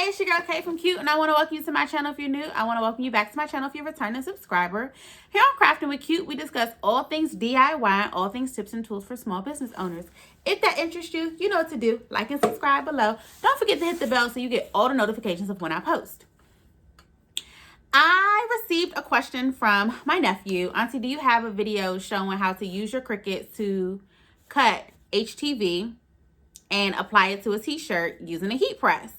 it's your girl Kay from Cute, and I want to welcome you to my channel if you're new. I want to welcome you back to my channel if you're a returning subscriber. Here on Crafting with Cute, we discuss all things DIY and all things tips and tools for small business owners. If that interests you, you know what to do. Like and subscribe below. Don't forget to hit the bell so you get all the notifications of when I post. I received a question from my nephew. Auntie, do you have a video showing how to use your Cricut to cut HTV and apply it to a t-shirt using a heat press?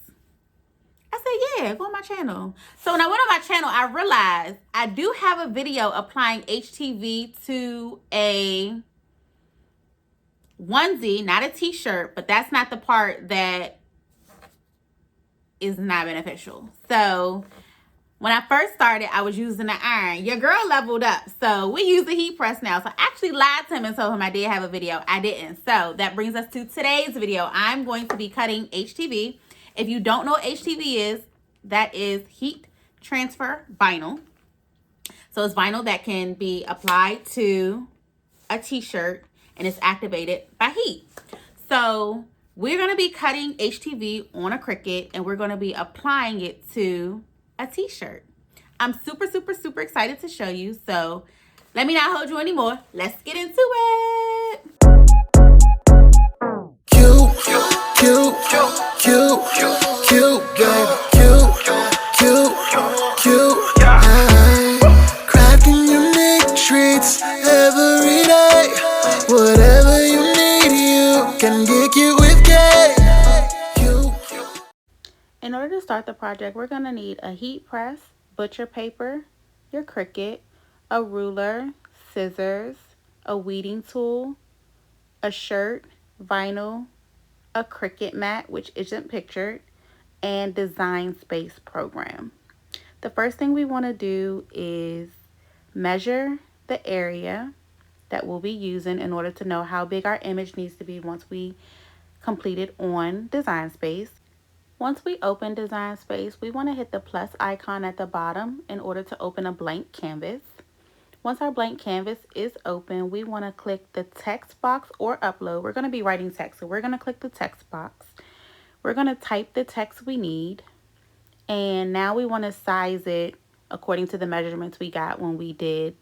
I said, yeah, go on my channel. So when I went on my channel, I realized I do have a video applying HTV to a onesie, not a t-shirt, but that's not the part that is not beneficial. So when I first started, I was using the iron. Your girl leveled up. So we use the heat press now. So I actually lied to him and told him I did have a video. I didn't. So that brings us to today's video. I'm going to be cutting HTV. If you don't know what HTV is, that is heat transfer vinyl. So it's vinyl that can be applied to a t-shirt and it's activated by heat. So we're going to be cutting HTV on a Cricut and we're going to be applying it to a t-shirt. I'm super excited to show you. So let me not hold you anymore. Let's get into it. Cute, cute, cute, cute, baby. Cute, crafting unique treats every day. Whatever you need, you can get cute with Kay. In order to start the project, we're going to need a heat press, butcher paper, your Cricut, a ruler, scissors, a weeding tool, a shirt, vinyl, a Cricut mat, which isn't pictured, and Design Space program. The first thing we want to do is measure the area that we'll be using in order to know how big our image needs to be once we complete it on Design Space. Once we open Design Space, we want to hit the plus icon at the bottom in order to open a blank canvas. Once our blank canvas is open, we want to click the text box or upload. We're going to be writing text, so we're going to click the text box. We're going to type the text we need, and now we want to size it according to the measurements we got when we did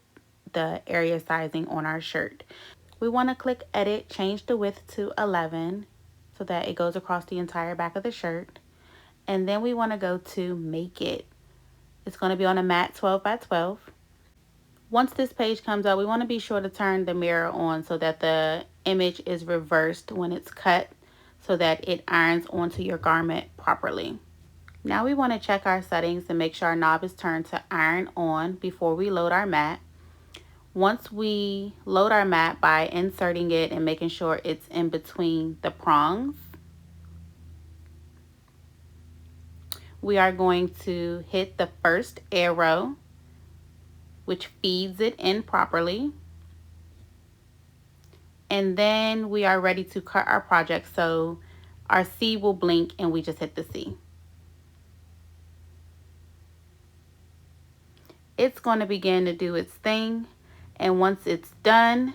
the area sizing on our shirt. We want to click edit, change the width to 11 so that it goes across the entire back of the shirt. And then we want to go to make it. It's going to be on a mat 12 by 12. Once this page comes up, we want to be sure to turn the mirror on so that the image is reversed when it's cut so that it irons onto your garment properly. Now we want to check our settings and make sure our knob is turned to iron on before we load our mat. Once we load our mat by inserting it and making sure it's in between the prongs, we are going to hit the first arrow, which feeds it in properly. And then we are ready to cut our project. So our C will blink and we just hit the C. It's going to begin to do its thing. And once it's done,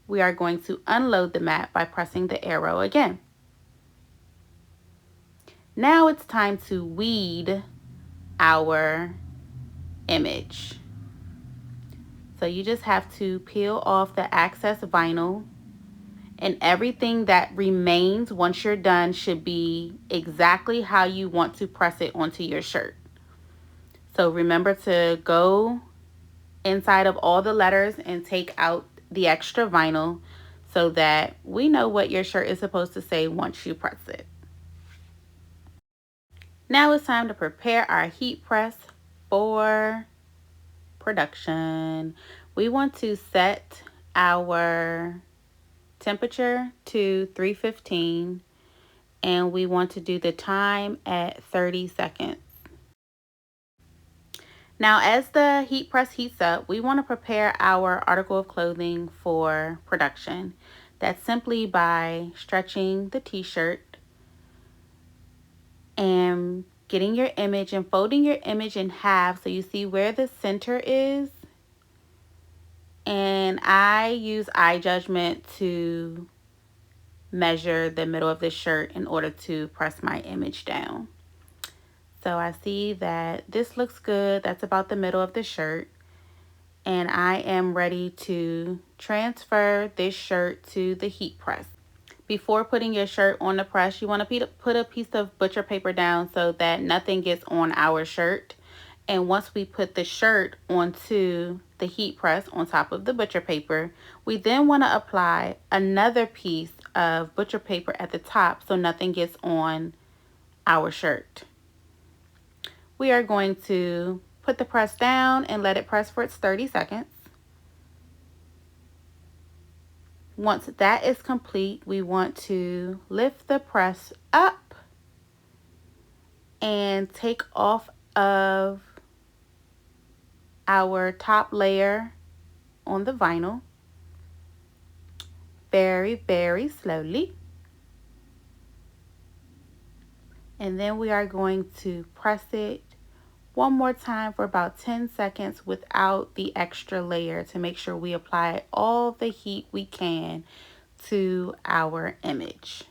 we are going to unload the mat by pressing the arrow again. Now it's time to weed our image. So you just have to peel off the excess vinyl, and everything that remains once you're done should be exactly how you want to press it onto your shirt. So remember to go inside of all the letters and take out the extra vinyl so that we know what your shirt is supposed to say once you press it. Now it's time to prepare our heat press for production. We want to set our temperature to 315 and we want to do the time at 30 seconds. Now as the heat press heats up, we want to prepare our article of clothing for production. That's simply by stretching the t-shirt and getting your image and folding your image in half so you see where the center is. And I use eye judgment to measure the middle of the shirt in order to press my image down. So I see that this looks good. That's about the middle of the shirt. And I am ready to transfer this shirt to the heat press. Before putting your shirt on the press, you want to put a piece of butcher paper down so that nothing gets on our shirt. And once we put the shirt onto the heat press on top of the butcher paper, we then want to apply another piece of butcher paper at the top so nothing gets on our shirt. We are going to put the press down and let it press for its 30 seconds. Once that is complete, we want to lift the press up and take off of our top layer on the vinyl very, very slowly. And then we are going to press it one more time for about 10 seconds without the extra layer to make sure we apply all the heat we can to our image.